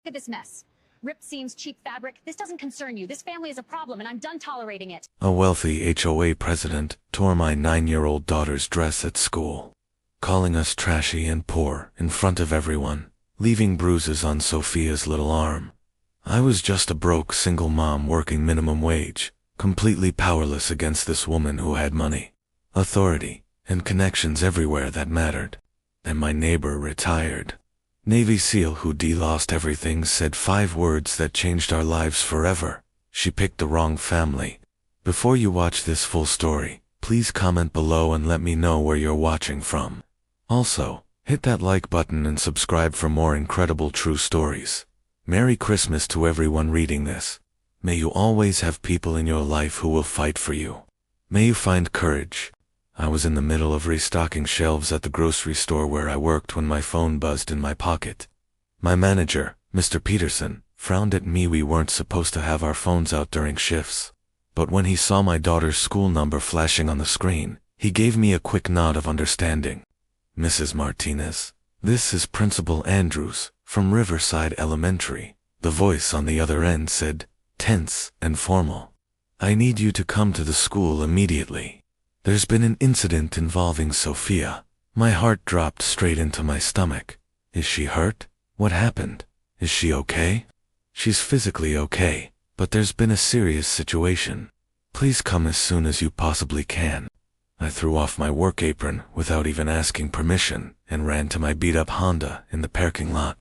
at this mess. Ripped seams, cheap fabric. This doesn't concern you. This family is a problem, and I'm done tolerating it. A wealthy HOA president tore my 9-year-old daughter's dress at school, calling us trashy and poor in front of everyone, leaving bruises on Sophia's little arm. I was just a broke single mom working minimum wage, completely powerless against this woman who had money, authority, and connections everywhere that mattered. And my neighbor, retired Navy SEAL who lost everything, said 5 words that changed our lives forever. She picked the wrong family. Before you watch this full story, please comment below and let me know where you're watching from. Also, hit that like button and subscribe for more incredible true stories. Merry Christmas to everyone reading this. May you always have people in your life who will fight for you. May you find courage. I was in the middle of restocking shelves at the grocery store where I worked when my phone buzzed in my pocket. My manager, Mr. Peterson, frowned at me. We weren't supposed to have our phones out during shifts. But when he saw my daughter's school number flashing on the screen, he gave me a quick nod of understanding. Mrs. Martinez, this is Principal Andrews, from Riverside Elementary. The voice on the other end said, tense and formal. I need you to come to the school immediately. There's been an incident involving Sophia. My heart dropped straight into my stomach. Is she hurt? What happened? Is she okay? She's physically okay, but there's been a serious situation. Please come as soon as you possibly can. I threw off my work apron without even asking permission and ran to my beat-up Honda in the parking lot.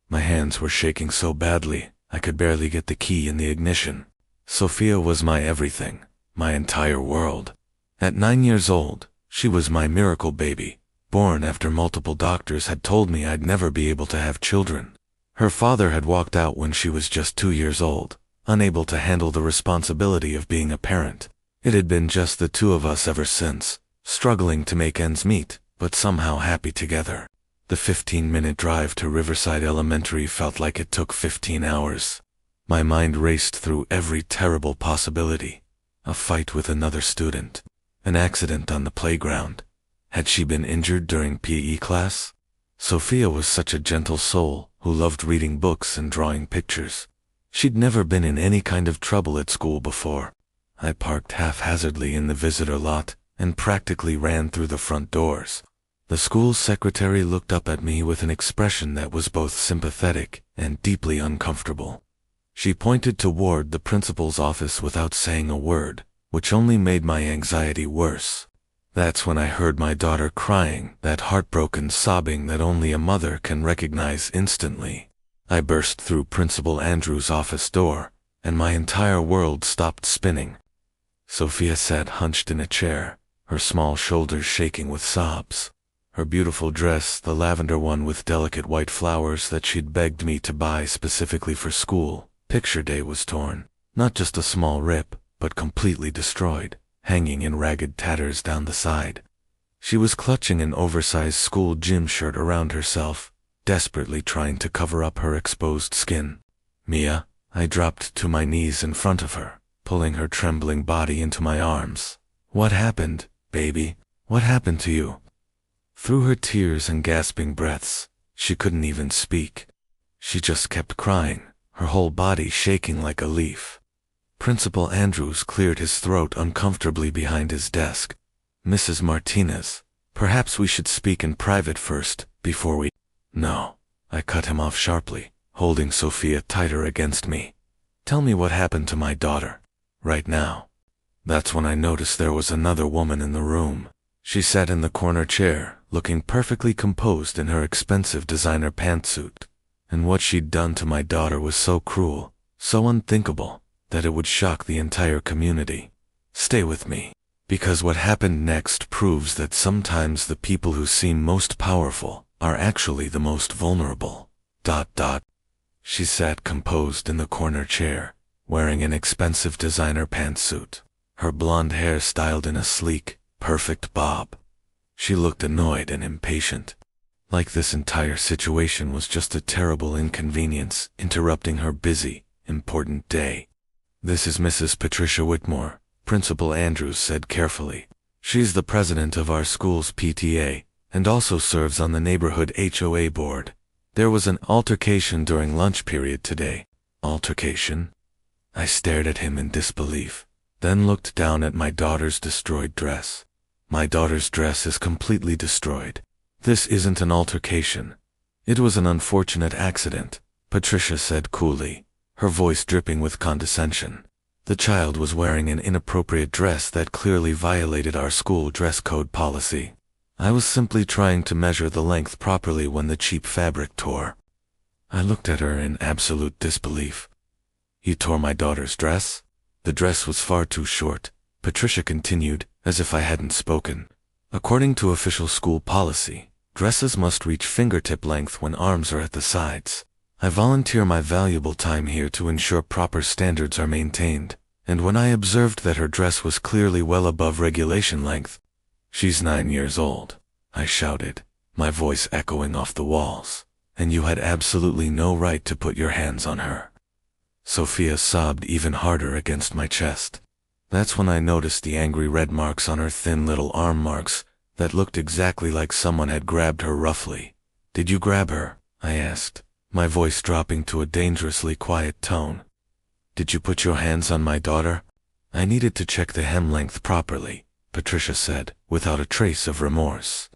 My hands were shaking so badly, I could barely get the key in the ignition. Sophia was my everything, my entire world. At 9 years old, she was my miracle baby, born after multiple doctors had told me I'd never be able to have children. Her father had walked out when she was just 2 years old, unable to handle the responsibility of being a parent. It had been just the two of us ever since, struggling to make ends meet, but somehow happy together. The 15-minute drive to Riverside Elementary felt like it took 15 hours. My mind raced through every terrible possibility. A fight with another student. An accident on the playground. Had she been injured during PE class? Sophia was such a gentle soul who loved reading books and drawing pictures. She'd never been in any kind of trouble at school before. I parked haphazardly in the visitor lot and practically ran through the front doors. The school secretary looked up at me with an expression that was both sympathetic and deeply uncomfortable. She pointed toward the principal's office without saying a word, which only made my anxiety worse. That's when I heard my daughter crying, that heartbroken sobbing that only a mother can recognize instantly. I burst through Principal Andrews' office door, and my entire world stopped spinning. Sophia sat hunched in a chair, her small shoulders shaking with sobs. Her beautiful dress, the lavender one with delicate white flowers that she'd begged me to buy specifically for school, picture day, was torn. Not just a small rip, but completely destroyed, hanging in ragged tatters down the side. She was clutching an oversized school gym shirt around herself, desperately trying to cover up her exposed skin. Mia, I dropped to my knees in front of her, pulling her trembling body into my arms. What happened, baby? What happened to you? Through her tears and gasping breaths, she couldn't even speak. She just kept crying, her whole body shaking like a leaf. Principal Andrews cleared his throat uncomfortably behind his desk. Mrs. Martinez, perhaps we should speak in private first, before we— No, I cut him off sharply, holding Sophia tighter against me. Tell me what happened to my daughter, right now. That's when I noticed there was another woman in the room. She sat in the corner chair, looking perfectly composed in her expensive designer pantsuit. And what she'd done to my daughter was so cruel, so unthinkable, that it would shock the entire community. Stay with me, because what happened next proves that sometimes the people who seem most powerful are actually the most vulnerable. ... She sat composed in the corner chair, wearing an expensive designer pantsuit, her blonde hair styled in a sleek, perfect bob. She looked annoyed and impatient, like this entire situation was just a terrible inconvenience interrupting her busy, important day. This is Mrs. Patricia Whitmore, Principal Andrews said carefully. She's the president of our school's PTA, and also serves on the neighborhood HOA board. There was an altercation during lunch period today. Altercation? I stared at him in disbelief, then looked down at my daughter's destroyed dress. My daughter's dress is completely destroyed. This isn't an altercation. It was an unfortunate accident, Patricia said coolly, her voice dripping with condescension. The child was wearing an inappropriate dress that clearly violated our school dress code policy. I was simply trying to measure the length properly when the cheap fabric tore. I looked at her in absolute disbelief. You tore my daughter's dress? The dress was far too short, Patricia continued, as if I hadn't spoken. According to official school policy, dresses must reach fingertip length when arms are at the sides. I volunteer my valuable time here to ensure proper standards are maintained, and when I observed that her dress was clearly well above regulation length, "She's 9 years old," I shouted, my voice echoing off the walls, "and you had absolutely no right to put your hands on her." Sophia sobbed even harder against my chest. That's when I noticed the angry red marks on her thin little arm marks that looked exactly like someone had grabbed her roughly. "Did you grab her?" I asked, my voice dropping to a dangerously quiet tone. "Did you put your hands on my daughter?" "I needed to check the hem length properly," Patricia said, without a trace of remorse.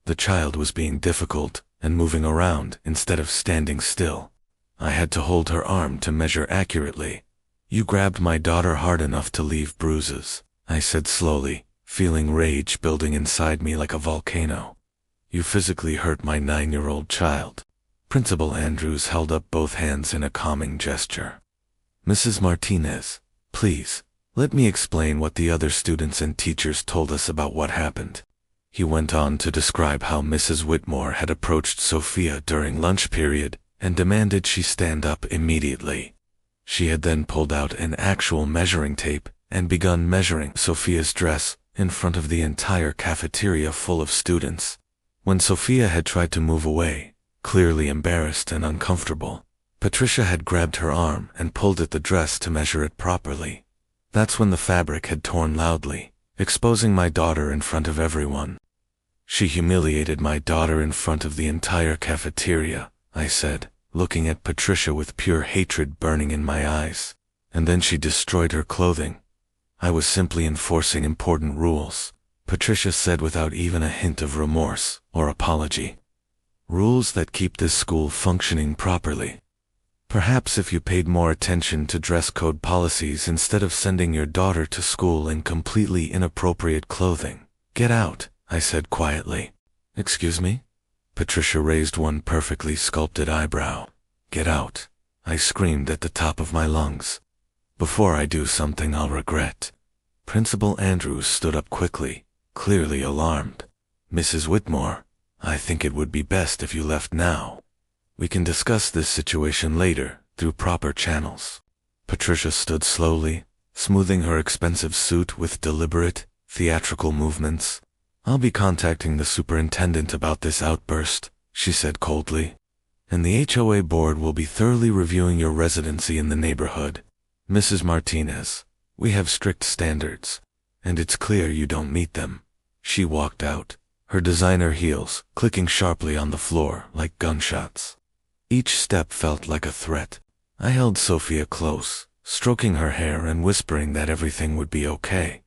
The child was being difficult and moving around instead of standing still. I had to hold her arm to measure accurately. "You grabbed my daughter hard enough to leave bruises," I said slowly, feeling rage building inside me like a volcano. "You physically hurt my 9-year-old child." Principal Andrews held up both hands in a calming gesture. "Mrs. Martinez, please, let me explain what the other students and teachers told us about what happened." He went on to describe how Mrs. Whitmore had approached Sophia during lunch period and demanded she stand up immediately. She had then pulled out an actual measuring tape and begun measuring Sophia's dress in front of the entire cafeteria full of students. When Sophia had tried to move away, clearly embarrassed and uncomfortable, Patricia had grabbed her arm and pulled at the dress to measure it properly. That's when the fabric had torn loudly, exposing my daughter in front of everyone. "She humiliated my daughter in front of the entire cafeteria," I said, looking at Patricia with pure hatred burning in my eyes. "And then she destroyed her clothing. I was simply enforcing important rules," Patricia said without even a hint of remorse or apology. "Rules that keep this school functioning properly. Perhaps if you paid more attention to dress code policies instead of sending your daughter to school in completely inappropriate clothing." "Get out," I said quietly. "Excuse me?" Patricia raised one perfectly sculpted eyebrow. "Get out," I screamed at the top of my lungs. "Before I do something I'll regret." Principal Andrews stood up quickly, clearly alarmed. "Mrs. Whitmore, I think it would be best if you left now. We can discuss this situation later, through proper channels." Patricia stood slowly, smoothing her expensive suit with deliberate, theatrical movements. "I'll be contacting the superintendent about this outburst," she said coldly. "And the HOA board will be thoroughly reviewing your residency in the neighborhood. Mrs. Martinez, we have strict standards, and it's clear you don't meet them." She walked out, her designer heels clicking sharply on the floor like gunshots. Each step felt like a threat. I held Sophia close, stroking her hair and whispering that everything would be okay.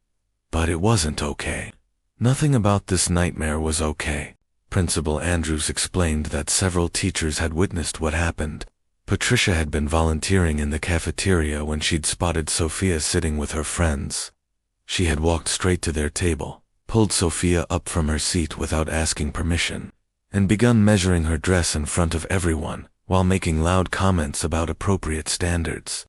But it wasn't okay. Nothing about this nightmare was okay. Principal Andrews explained that several teachers had witnessed what happened. Patricia had been volunteering in the cafeteria when she'd spotted Sophia sitting with her friends. She had walked straight to their table, pulled Sophia up from her seat without asking permission, and begun measuring her dress in front of everyone, while making loud comments about appropriate standards.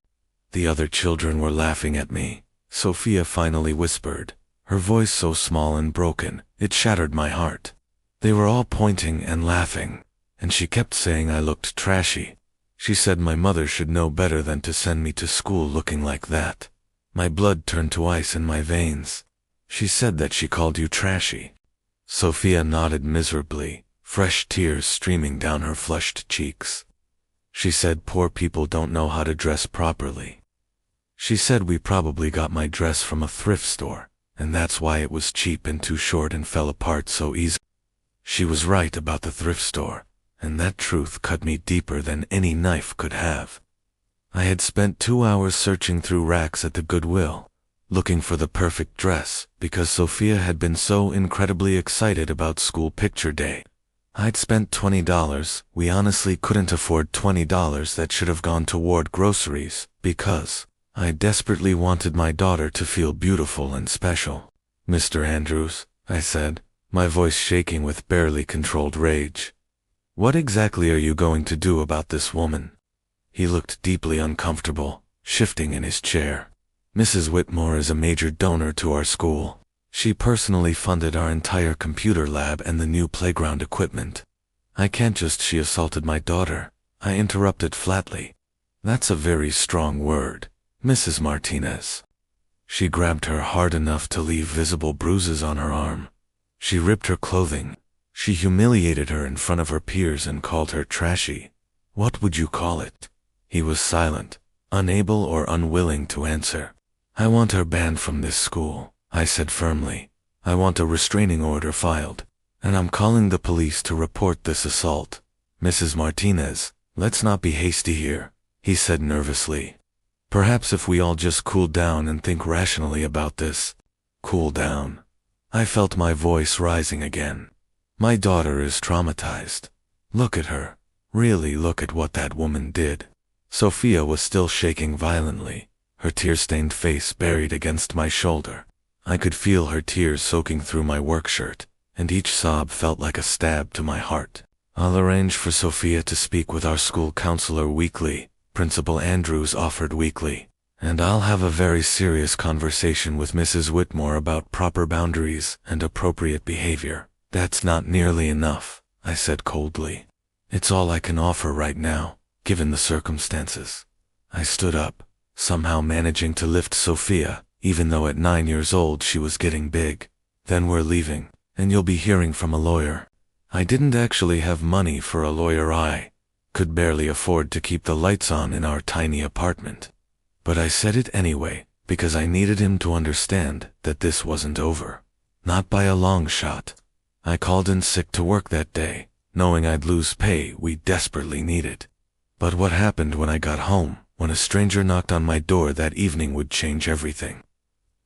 The other children were laughing at me. Sophia finally whispered, her voice so small and broken, it shattered my heart. They were all pointing and laughing, and she kept saying I looked trashy. She said my mother should know better than to send me to school looking like that. My blood turned to ice in my veins. "She said that she called you trashy." Sophia nodded miserably, fresh tears streaming down her flushed cheeks. "She said poor people don't know how to dress properly. She said we probably got my dress from a thrift store, and that's why it was cheap and too short and fell apart so easily." She was right about the thrift store. and that truth cut me deeper than any knife could have. I had spent 2 hours searching through racks at the Goodwill, looking for the perfect dress because Sophia had been so incredibly excited about school picture day. I'd spent $20. We honestly couldn't afford $20 that should have gone toward groceries because I desperately wanted my daughter to feel beautiful and special. "Mr. Andrews," I said, my voice shaking with barely controlled rage, "what exactly are you going to do about this woman?" He looked deeply uncomfortable, shifting in his chair. "Mrs. Whitmore is a major donor to our school. She personally funded our entire computer lab and the new playground equipment. I can't just she assaulted my daughter," I interrupted flatly. "That's a very strong word, Mrs. Martinez." She grabbed her hard enough to leave visible bruises on her arm. She ripped her clothing. She humiliated her in front of her peers and called her trashy. "What would you call it?" He was silent, unable or unwilling to answer. "I want her banned from this school," I said firmly. "I want a restraining order filed, and I'm calling the police to report this assault." "Mrs. Martinez, let's not be hasty here," he said nervously. "Perhaps if we all just cool down and think rationally about this." Cool down. I felt my voice rising again. My daughter is traumatized. Look at her. Really look at what that woman did. Sophia was still shaking violently, her tear-stained face buried against my shoulder. I could feel her tears soaking through my work shirt, and each sob felt like a stab to my heart. "I'll arrange for Sophia to speak with our school counselor weekly," Principal Andrews offered weekly. "And I'll have a very serious conversation with Mrs. Whitmore about proper boundaries and appropriate behavior." "That's not nearly enough," I said coldly. "It's all I can offer right now, given the circumstances." I stood up, somehow managing to lift Sophia, even though at 9 years old she was getting big. "Then we're leaving, and you'll be hearing from a lawyer." I didn't actually have money for a lawyer. I could barely afford to keep the lights on in our tiny apartment. But I said it anyway, because I needed him to understand that this wasn't over. Not by a long shot. I called in sick to work that day, knowing I'd lose pay we desperately needed. But what happened when I got home, when a stranger knocked on my door that evening, would change everything.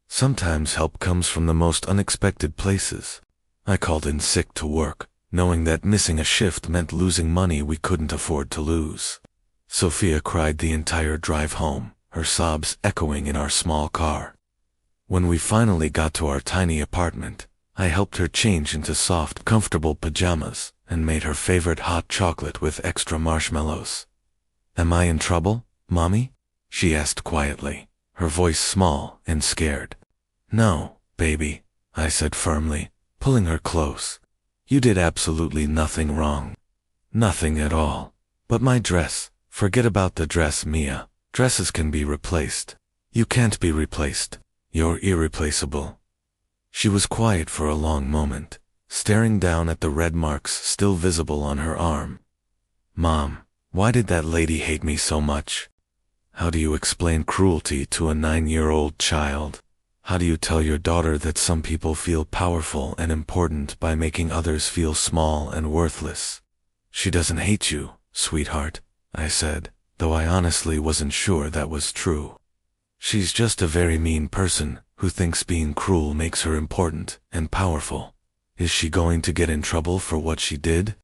Sometimes help comes from the most unexpected places. I called in sick to work, knowing that missing a shift meant losing money we couldn't afford to lose. Sophia cried the entire drive home, her sobs echoing in our small car. When we finally got to our tiny apartment, I helped her change into soft, comfortable pajamas and made her favorite hot chocolate with extra marshmallows. "Am I in trouble, Mommy?" she asked quietly, her voice small and scared. "No, baby," I said firmly, pulling her close. "You did absolutely nothing wrong. Nothing at all. But my dress, forget about the dress, Mia. Dresses can be replaced. You can't be replaced. You're irreplaceable." She was quiet for a long moment, staring down at the red marks still visible on her arm. "Mom, why did that lady hate me so much? How do you explain cruelty to a 9-year-old child? How do you tell your daughter that some people feel powerful and important by making others feel small and worthless?" "She doesn't hate you, sweetheart," I said, though I honestly wasn't sure that was true. "She's just a very mean person who thinks being cruel makes her important and powerful. Is she going to get in trouble for what she did?"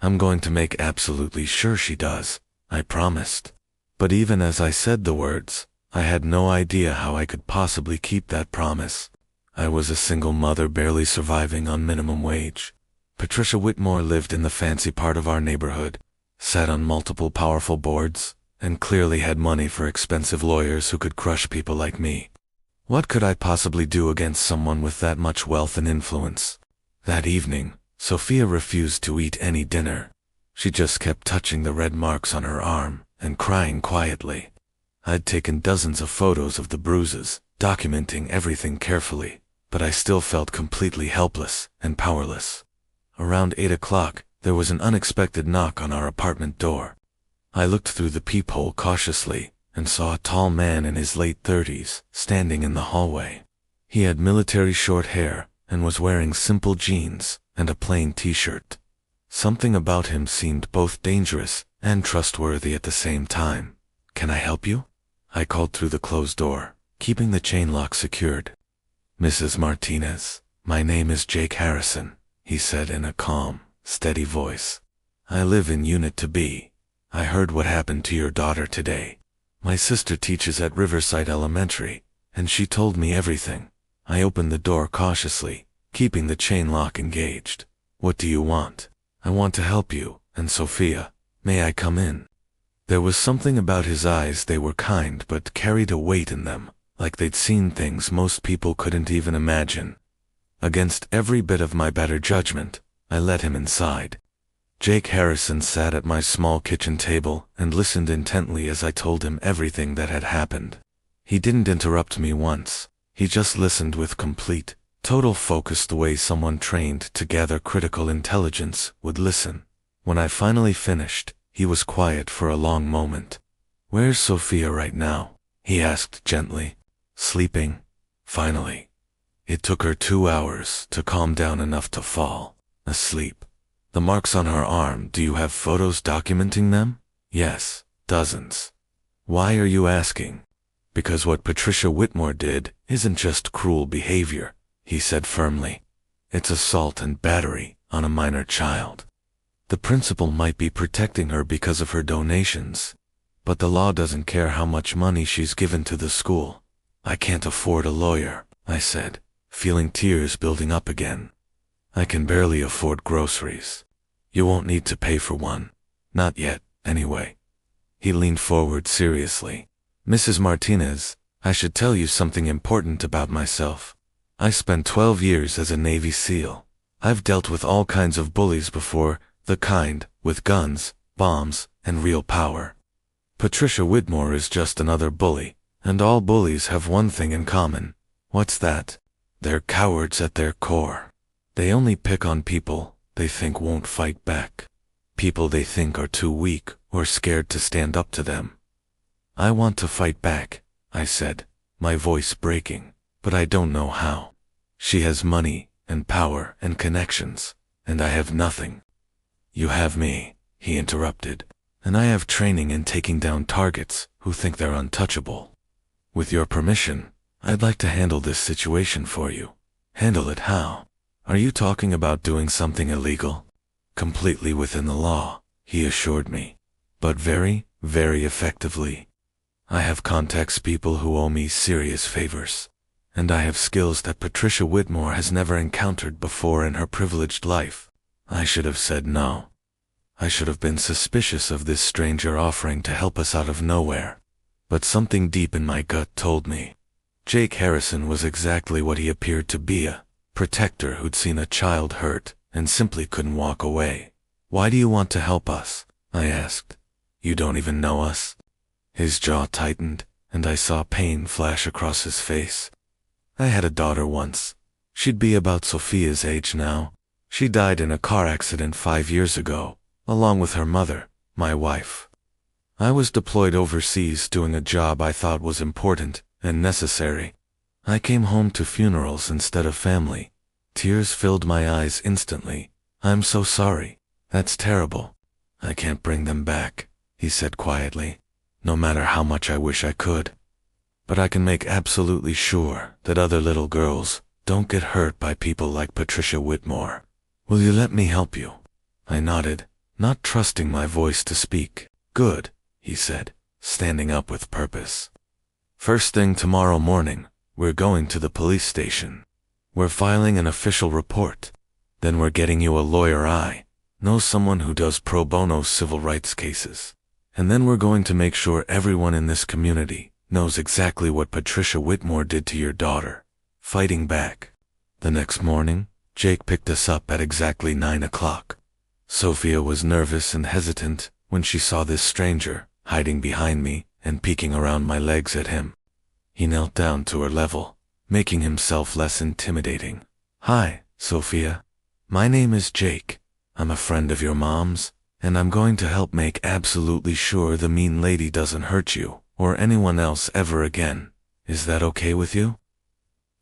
"I'm going to make absolutely sure she does," I promised. But even as I said the words, I had no idea how I could possibly keep that promise. I was a single mother barely surviving on minimum wage. Patricia Whitmore lived in the fancy part of our neighborhood, sat on multiple powerful boards, and clearly had money for expensive lawyers who could crush people like me. What could I possibly do against someone with that much wealth and influence? That evening, Sophia refused to eat any dinner. She just kept touching the red marks on her arm and crying quietly. I'd taken dozens of photos of the bruises, documenting everything carefully, but I still felt completely helpless and powerless. Around 8 o'clock, there was an unexpected knock on our apartment door. I looked through the peephole cautiously and saw a tall man in his late 30s standing in the hallway. He had military short hair and was wearing simple jeans and a plain t-shirt. Something about him seemed both dangerous and trustworthy at the same time. "Can I help you?" I called through the closed door, keeping the chain lock secured. "Mrs. Martinez, my name is Jake Harrison," he said in a calm, steady voice. "I live in Unit 2B. I heard what happened to your daughter today. My sister teaches at Riverside Elementary, and she told me everything." I opened the door cautiously, keeping the chain lock engaged. "What do you want?" "I want to help you, and Sophia. May I come in?" There was something about his eyes, they were kind but carried a weight in them, like they'd seen things most people couldn't even imagine. Against every bit of my better judgment, I let him inside. Jake Harrison sat at my small kitchen table and listened intently as I told him everything that had happened. He didn't interrupt me once. He just listened with complete, total focus, the way someone trained to gather critical intelligence would listen. When I finally finished, he was quiet for a long moment. "Where's Sophia right now?" he asked gently. "Sleeping." Finally. It took her 2 hours to calm down enough to fall asleep. "The marks on her arm, do you have photos documenting them?" "Yes, dozens." "Why are you asking?" "Because what Patricia Whitmore did isn't just cruel behavior," he said firmly. "It's assault and battery on a minor child. The principal might be protecting her because of her donations, but the law doesn't care how much money she's given to the school." "I can't afford a lawyer," I said, feeling tears building up again. "I can barely afford groceries." "You won't need to pay for one. Not yet, anyway." He leaned forward seriously. "Mrs. Martinez, I should tell you something important about myself. I spent 12 years as a Navy SEAL. I've dealt with all kinds of bullies before, the kind with guns, bombs, and real power. Patricia Whitmore is just another bully, and all bullies have one thing in common." "What's that?" "They're cowards at their core. They only pick on people they think won't fight back. People they think are too weak or scared to stand up to them." "I want to fight back," I said, my voice breaking, "but I don't know how. She has money and power and connections, and I have nothing." "You have me," he interrupted, "and I have training in taking down targets who think they're untouchable. With your permission, I'd like to handle this situation for you." "Handle it how?" "Are you talking about doing something illegal?" "Completely within the law," he assured me, "but very, very effectively. I have contacts, people who owe me serious favors, and I have skills that Patricia Whitmore has never encountered before in her privileged life." I should have said no. I should have been suspicious of this stranger offering to help us out of nowhere. But something deep in my gut told me Jake Harrison was exactly what he appeared to be, a protector who'd seen a child hurt and simply couldn't walk away. "Why do you want to help us?" I asked. "You don't even know us?" His jaw tightened, and I saw pain flash across his face. "I had a daughter once. She'd be about Sophia's age now. She died in a car accident 5 years ago, along with her mother, my wife. I was deployed overseas doing a job I thought was important and necessary. I came home to funerals instead of family." Tears filled my eyes instantly. "I'm so sorry. That's terrible." "I can't bring them back," he said quietly, "no matter how much I wish I could. But I can make absolutely sure that other little girls don't get hurt by people like Patricia Whitmore. Will you let me help you?" I nodded, not trusting my voice to speak. "Good," he said, standing up with purpose. "First thing tomorrow morning, we're going to the police station. We're filing an official report. Then we're getting you a lawyer. I know someone who does pro bono civil rights cases. And then we're going to make sure everyone in this community knows exactly what Patricia Whitmore did to your daughter, fighting back." The next morning, Jake picked us up at exactly 9 o'clock. Sophia was nervous and hesitant when she saw this stranger hiding behind me and peeking around my legs at him. He knelt down to her level, making himself less intimidating. "Hi, Sophia. My name is Jake. I'm a friend of your mom's, and I'm going to help make absolutely sure the mean lady doesn't hurt you or anyone else ever again. Is that okay with you?"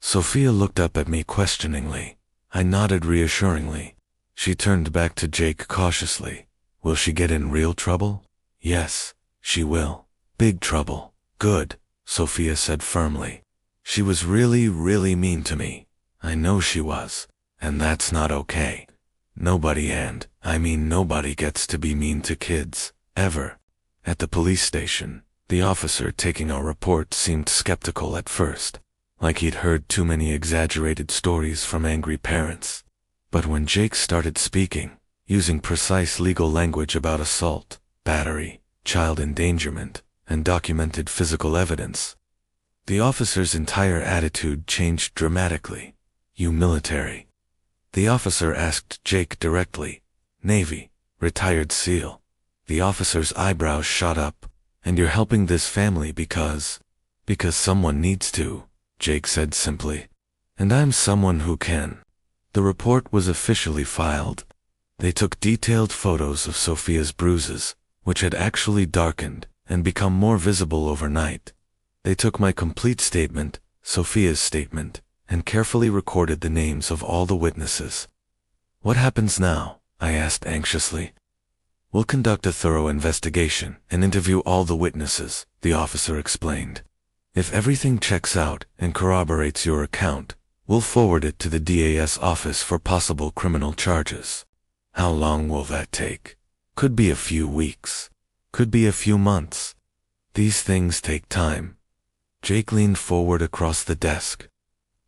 Sophia looked up at me questioningly. I nodded reassuringly. She turned back to Jake cautiously. Will she get in real trouble? Yes, she will. Big trouble. Good, Sophia said firmly. She was really, really mean to me. I know she was. And that's not okay. Nobody, and I mean nobody, gets to be mean to kids, ever. At the police station, the officer taking our report seemed skeptical at first, like he'd heard too many exaggerated stories from angry parents. But when Jake started speaking, using precise legal language about assault, battery, child endangerment, and documented physical evidence, the officer's entire attitude changed dramatically. You military? The officer asked Jake directly. Navy, retired SEAL. The officer's eyebrows shot up. And you're helping this family because someone needs to, Jake said simply. And I'm someone who can. The report was officially filed. They took detailed photos of Sophia's bruises, which had actually darkened and become more visible overnight. They took my complete statement, Sophia's statement, and carefully recorded the names of all the witnesses. What happens now? I asked anxiously. We'll conduct a thorough investigation and interview all the witnesses, the officer explained. If everything checks out and corroborates your account, we'll forward it to the DA's office for possible criminal charges. How long will that take? Could be a few weeks. Could be a few months. These things take time. Jake leaned forward across the desk.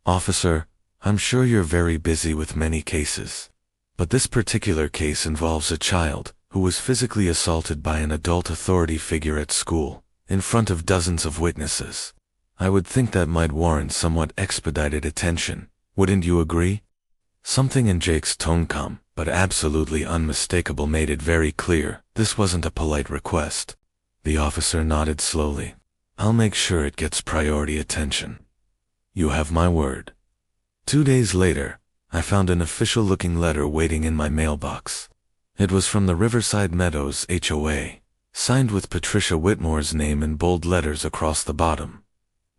Officer, I'm sure you're very busy with many cases. But this particular case involves a child who was physically assaulted by an adult authority figure at school, in front of dozens of witnesses. I would think that might warrant somewhat expedited attention. Wouldn't you agree? Something in Jake's tone, calm but absolutely unmistakable, made it very clear this wasn't a polite request. The officer nodded slowly. I'll make sure it gets priority attention. You have my word. 2 days later, I found an official-looking letter waiting in my mailbox. It was from the Riverside Meadows HOA, signed with Patricia Whitmore's name in bold letters across the bottom.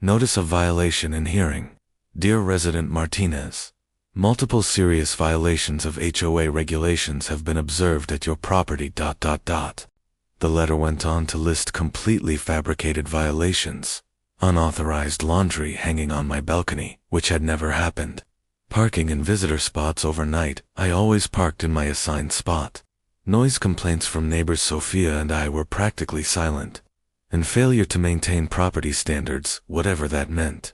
Notice of violation in hearing. Dear Resident Martinez, multiple serious violations of HOA regulations have been observed at your property. The letter went on to list completely fabricated violations. Unauthorized laundry hanging on my balcony, which had never happened. Parking in visitor spots overnight. I always parked in my assigned spot. Noise complaints from neighbors Sophia and I were practically silent. And failure to maintain property standards, whatever that meant.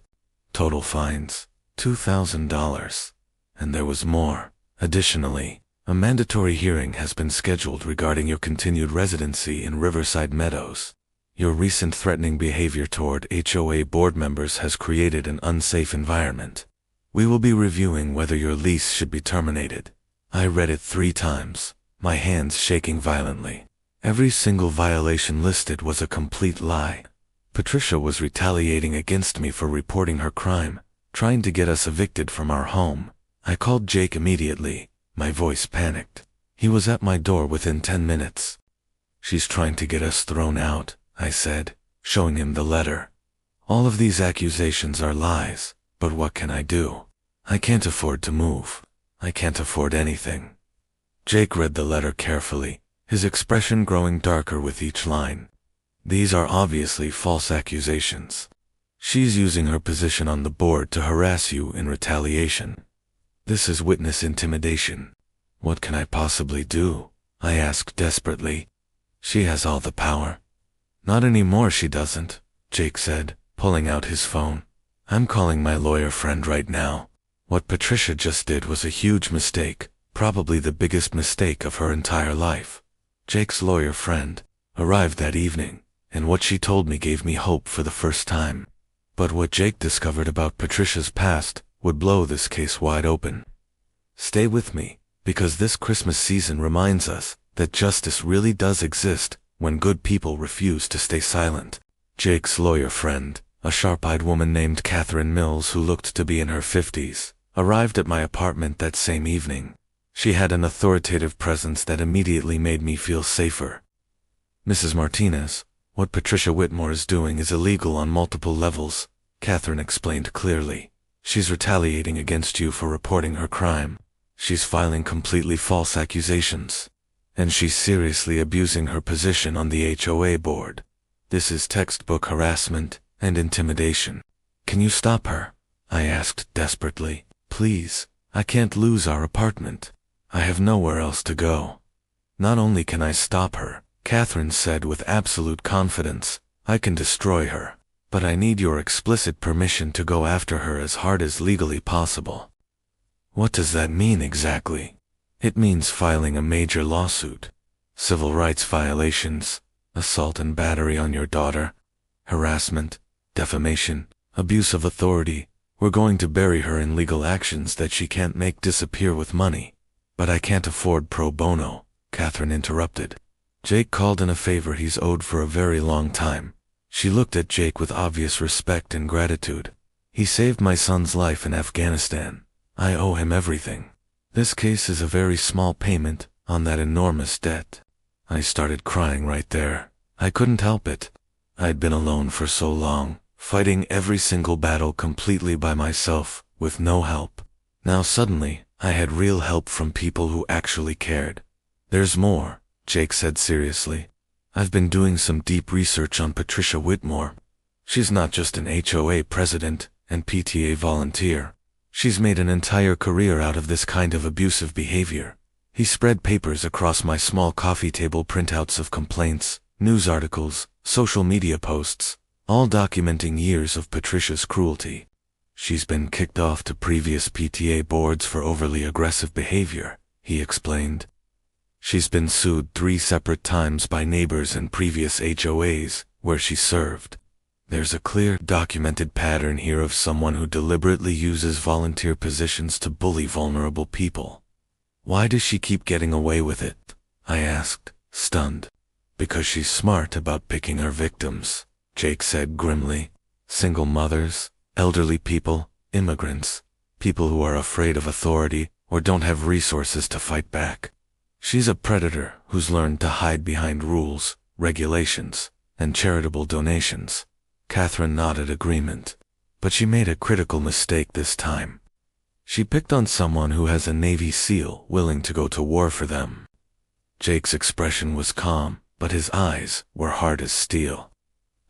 Total fines, $2,000. And there was more. Additionally, a mandatory hearing has been scheduled regarding your continued residency in Riverside Meadows. Your recent threatening behavior toward HOA board members has created an unsafe environment. We will be reviewing whether your lease should be terminated. I read it 3 times, my hands shaking violently. Every single violation listed was a complete lie. Patricia was retaliating against me for reporting her crime, trying to get us evicted from our home. I called Jake immediately, my voice panicked. He was at my door within 10 minutes. She's trying to get us thrown out, I said, showing him the letter. All of these accusations are lies, but what can I do? I can't afford to move. I can't afford anything. Jake read the letter carefully, his expression growing darker with each line. These are obviously false accusations. She's using her position on the board to harass you in retaliation. This is witness intimidation. What can I possibly do? I asked desperately. She has all the power. Not anymore, she doesn't, Jake said, pulling out his phone. I'm calling my lawyer friend right now. What Patricia just did was a huge mistake, probably the biggest mistake of her entire life. Jake's lawyer friend arrived that evening, and what she told me gave me hope for the first time. But what Jake discovered about Patricia's past would blow this case wide open. Stay with me, because this Christmas season reminds us that justice really does exist when good people refuse to stay silent. Jake's lawyer friend, a sharp-eyed woman named Catherine Mills who looked to be in her 50s, arrived at my apartment that same evening. She had an authoritative presence that immediately made me feel safer. Mrs. Martinez, what Patricia Whitmore is doing is illegal on multiple levels, Catherine explained clearly. She's retaliating against you for reporting her crime. She's filing completely false accusations. And she's seriously abusing her position on the HOA board. This is textbook harassment and intimidation. Can you stop her? I asked desperately. Please, I can't lose our apartment. I have nowhere else to go. Not only can I stop her, Catherine said with absolute confidence, I can destroy her. But I need your explicit permission to go after her as hard as legally possible. What does that mean exactly? It means filing a major lawsuit. Civil rights violations, assault and battery on your daughter, harassment, defamation, abuse of authority. We're going to bury her in legal actions that she can't make disappear with money. But I can't afford pro bono, Catherine interrupted. Jake called in a favor he's owed for a very long time. She looked at Jake with obvious respect and gratitude. He saved my son's life in Afghanistan. I owe him everything. This case is a very small payment on that enormous debt. I started crying right there. I couldn't help it. I'd been alone for so long, fighting every single battle completely by myself, with no help. Now suddenly, I had real help from people who actually cared. There's more, Jake said seriously. I've been doing some deep research on Patricia Whitmore. She's not just an HOA president and PTA volunteer. She's made an entire career out of this kind of abusive behavior. He spread papers across my small coffee table, printouts of complaints, news articles, social media posts, all documenting years of Patricia's cruelty. She's been kicked off to previous PTA boards for overly aggressive behavior, he explained. She's been sued 3 separate times by neighbors and previous HOAs where she served. There's a clear, documented pattern here of someone who deliberately uses volunteer positions to bully vulnerable people. Why does she keep getting away with it? I asked, stunned. Because she's smart about picking her victims, Jake said grimly. Single mothers, elderly people, immigrants, people who are afraid of authority or don't have resources to fight back. She's a predator who's learned to hide behind rules, regulations, and charitable donations. Catherine nodded agreement. But she made a critical mistake this time. She picked on someone who has a Navy SEAL willing to go to war for them. Jake's expression was calm, but his eyes were hard as steel.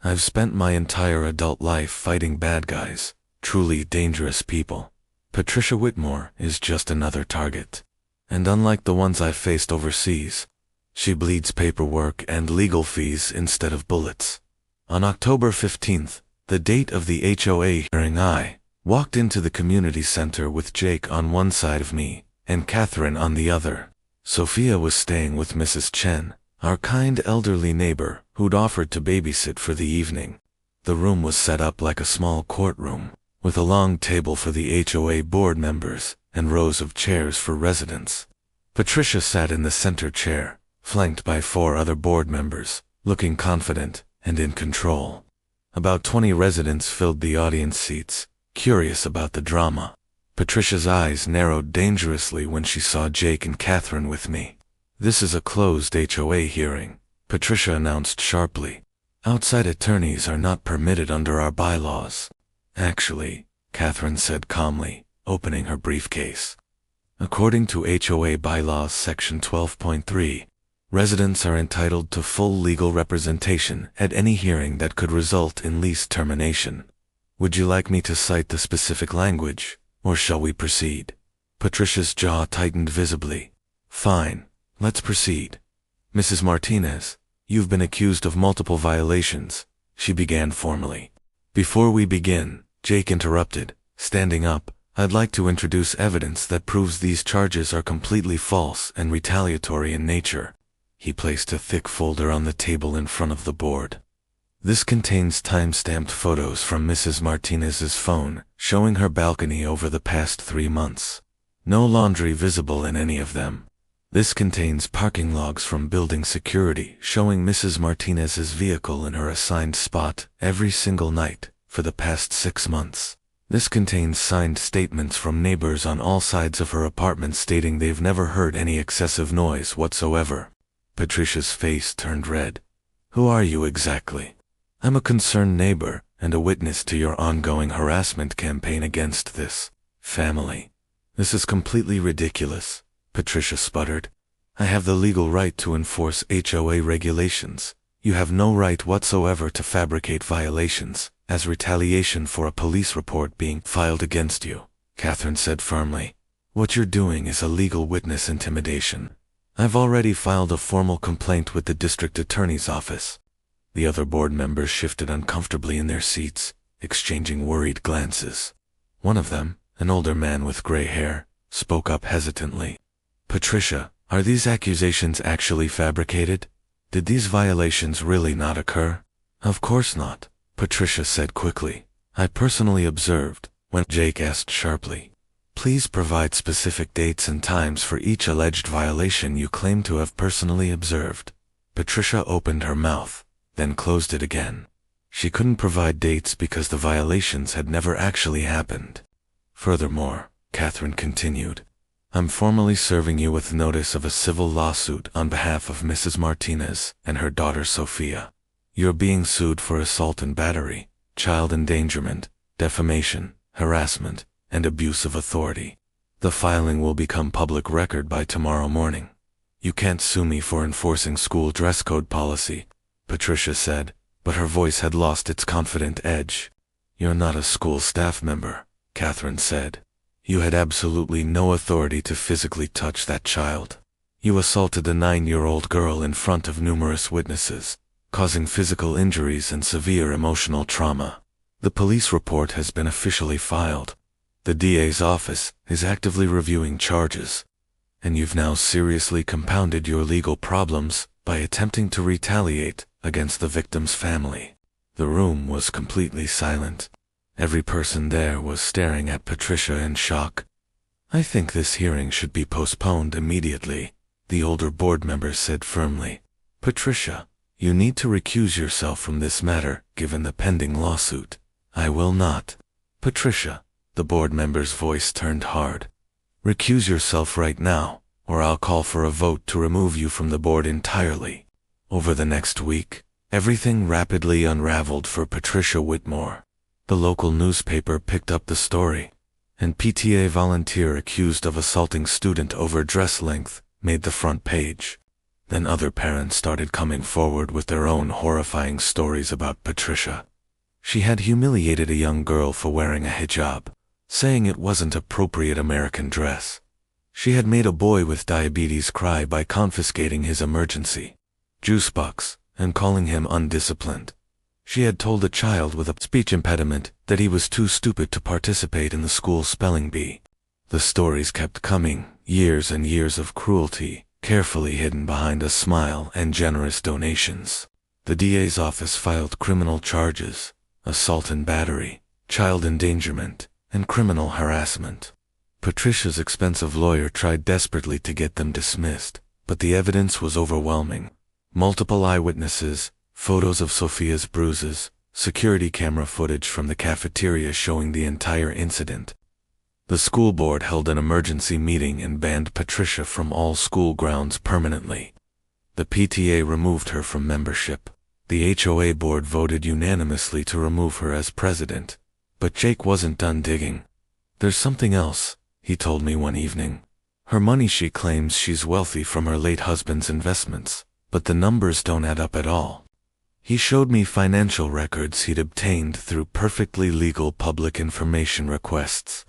I've spent my entire adult life fighting bad guys, truly dangerous people. Patricia Whitmore is just another target. And unlike the ones I've faced overseas, she bleeds paperwork and legal fees instead of bullets. On October 15th, the date of the HOA hearing, I walked into the community center with Jake on one side of me and Catherine on the other. Sophia was staying with Mrs. Chen, our kind elderly neighbor who'd offered to babysit for the evening. The room was set up like a small courtroom, with a long table for the HOA board members and rows of chairs for residents. Patricia sat in the center chair, flanked by 4 other board members, looking confident and in control. About 20 residents filled the audience seats, curious about the drama. Patricia's eyes narrowed dangerously when she saw Jake and Catherine with me. This is a closed HOA hearing, Patricia announced sharply. Outside attorneys are not permitted under our bylaws. Actually, Catherine said calmly, opening her briefcase. According to HOA bylaws section 12.3, residents are entitled to full legal representation at any hearing that could result in lease termination. Would you like me to cite the specific language, or shall we proceed? Patricia's jaw tightened visibly. Fine, let's proceed. Mrs. Martinez, you've been accused of multiple violations, she began formally. Before we begin, Jake interrupted, standing up. I'd like to introduce evidence that proves these charges are completely false and retaliatory in nature. He placed a thick folder on the table in front of the board. This contains time-stamped photos from Mrs. Martinez's phone, showing her balcony over the past 3 months. No laundry visible in any of them. This contains parking logs from building security, showing Mrs. Martinez's vehicle in her assigned spot every single night for the past 6 months. This contains signed statements from neighbors on all sides of her apartment stating they've never heard any excessive noise whatsoever. Patricia's face turned red. Who are you exactly? I'm a concerned neighbor and a witness to your ongoing harassment campaign against this family. This is completely ridiculous, Patricia sputtered. I have the legal right to enforce HOA regulations. You have no right whatsoever to fabricate violations, as retaliation for a police report being filed against you, Catherine said firmly. What you're doing is illegal witness intimidation. I've already filed a formal complaint with the district attorney's office. The other board members shifted uncomfortably in their seats, exchanging worried glances. One of them, an older man with gray hair, spoke up hesitantly. Patricia, are these accusations actually fabricated? Did these violations really not occur? Of course not, Patricia said quickly. I personally observed, when Jake asked sharply. Please provide specific dates and times for each alleged violation you claim to have personally observed. Patricia opened her mouth, then closed it again. She couldn't provide dates because the violations had never actually happened. Furthermore, Catherine continued, I'm formally serving you with notice of a civil lawsuit on behalf of Mrs. Martinez and her daughter Sophia. You're being sued for assault and battery, child endangerment, defamation, harassment, and abuse of authority. The filing will become public record by tomorrow morning. You can't sue me for enforcing school dress code policy, Patricia said, but her voice had lost its confident edge. You're not a school staff member, Catherine said. You had absolutely no authority to physically touch that child. You assaulted a 9-year-old girl in front of numerous witnesses, causing physical injuries and severe emotional trauma. The police report has been officially filed. The DA's office is actively reviewing charges, and you've now seriously compounded your legal problems by attempting to retaliate against the victim's family. The room was completely silent. Every person there was staring at Patricia in shock. I think this hearing should be postponed immediately, the older board member said firmly. Patricia, you need to recuse yourself from this matter, given the pending lawsuit. I will not. Patricia, the board member's voice turned hard. Recuse yourself right now, or I'll call for a vote to remove you from the board entirely. Over the next week, everything rapidly unraveled for Patricia Whitmore. The local newspaper picked up the story. An PTA volunteer accused of assaulting student over dress length made the front page. Then other parents started coming forward with their own horrifying stories about Patricia. She had humiliated a young girl for wearing a hijab, saying it wasn't appropriate American dress. She had made a boy with diabetes cry by confiscating his emergency juice box and calling him undisciplined. She had told a child with a speech impediment that he was too stupid to participate in the school spelling bee. The stories kept coming, years and years of cruelty, carefully hidden behind a smile and generous donations. The DA's office filed criminal charges, assault and battery, child endangerment, and criminal harassment. Patricia's expensive lawyer tried desperately to get them dismissed, but the evidence was overwhelming. Multiple eyewitnesses, photos of Sophia's bruises, security camera footage from the cafeteria showing the entire incident. The school board held an emergency meeting and banned Patricia from all school grounds permanently. The PTA removed her from membership. The HOA board voted unanimously to remove her as president. But Jake wasn't done digging. There's something else, he told me one evening. Her money, she claims she's wealthy from her late husband's investments, but the numbers don't add up at all. He showed me financial records he'd obtained through perfectly legal public information requests.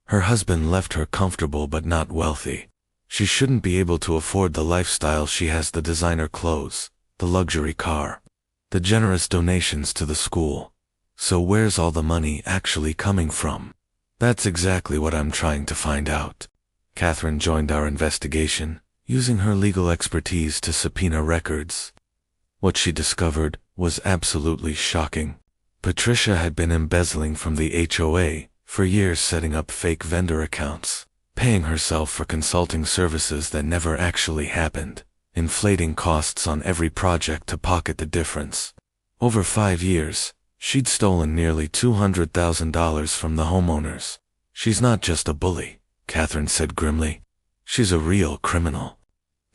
Her husband left her comfortable but not wealthy. She shouldn't be able to afford the lifestyle she has, the designer clothes, the luxury car, the generous donations to the school. So where's all the money actually coming from? That's exactly what I'm trying to find out. Catherine joined our investigation, using her legal expertise to subpoena records. What she discovered was absolutely shocking. Patricia had been embezzling from the HOA for years, setting up fake vendor accounts, paying herself for consulting services that never actually happened, inflating costs on every project to pocket the difference. Over 5 years, she'd stolen nearly $200,000 from the homeowners. She's not just a bully, Catherine said grimly. She's a real criminal.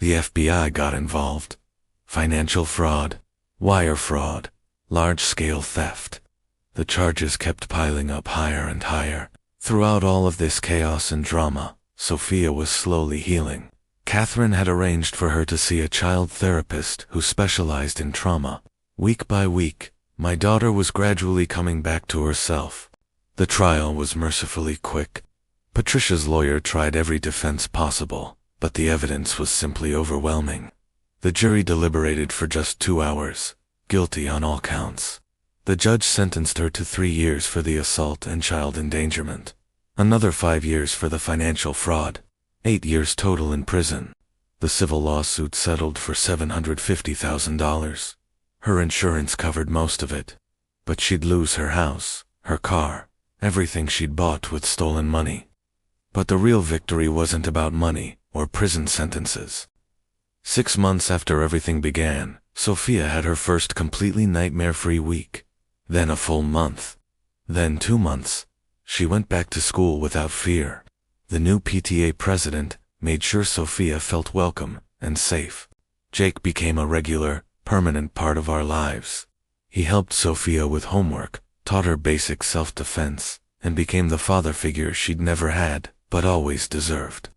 The FBI got involved. Financial fraud, wire fraud, large-scale theft. The charges kept piling up higher and higher. Throughout all of this chaos and drama, Sophia was slowly healing. Catherine had arranged for her to see a child therapist who specialized in trauma. Week by week, my daughter was gradually coming back to herself. The trial was mercifully quick. Patricia's lawyer tried every defense possible, but the evidence was simply overwhelming. The jury deliberated for just 2 hours, guilty on all counts. The judge sentenced her to 3 years for the assault and child endangerment, another 5 years for the financial fraud, 8 years total in prison. The civil lawsuit settled for $750,000. Her insurance covered most of it, but she'd lose her house, her car, everything she'd bought with stolen money. But the real victory wasn't about money or prison sentences. 6 months after everything began, Sophia had her first completely nightmare-free week, then a full month, then 2 months. She went back to school without fear. The new PTA president made sure Sophia felt welcome and safe. Jake became a regular, permanent part of our lives. He helped Sophia with homework, taught her basic self-defense, and became the father figure she'd never had, but always deserved.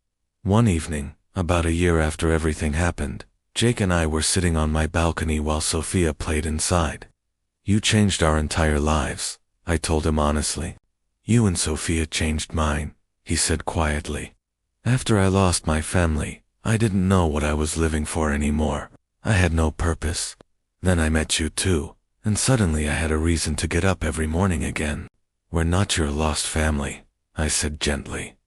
One evening, about a year after everything happened, Jake and I were sitting on my balcony while Sophia played inside. "You changed our entire lives," I told him honestly. "You and Sophia changed mine," he said quietly. "After I lost my family, I didn't know what I was living for anymore. I had no purpose. Then I met you too, and suddenly I had a reason to get up every morning again." "We're not your lost family," I said gently.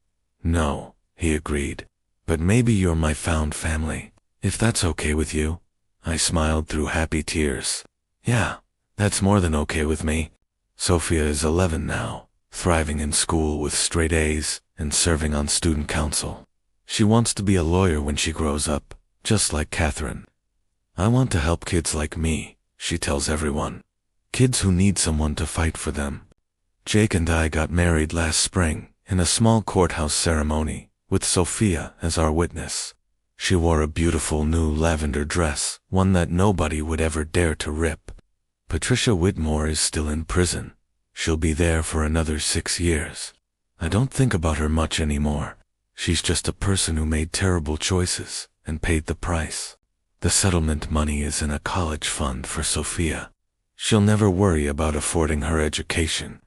"No," he agreed. "But maybe you're my found family, if that's okay with you." I smiled through happy tears. "Yeah, that's more than okay with me." Sophia is 11 now, thriving in school with straight A's and serving on student council. She wants to be a lawyer when she grows up, just like Catherine. "I want to help kids like me," she tells everyone. "Kids who need someone to fight for them." Jake and I got married last spring in a small courthouse ceremony, with Sophia as our witness. She wore a beautiful new lavender dress, one that nobody would ever dare to rip. Patricia Whitmore is still in prison. She'll be there for another 6 years. I don't think about her much anymore. She's just a person who made terrible choices and paid the price. The settlement money is in a college fund for Sophia. She'll never worry about affording her education.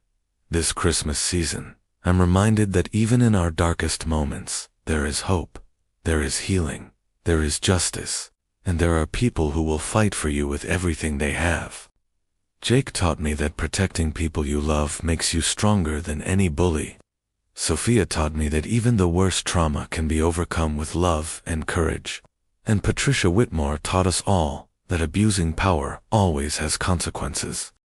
This Christmas season, I'm reminded that even in our darkest moments, there is hope, there is healing, there is justice, and there are people who will fight for you with everything they have. Jake taught me that protecting people you love makes you stronger than any bully. Sophia taught me that even the worst trauma can be overcome with love and courage. And Patricia Whitmore taught us all that abusing power always has consequences.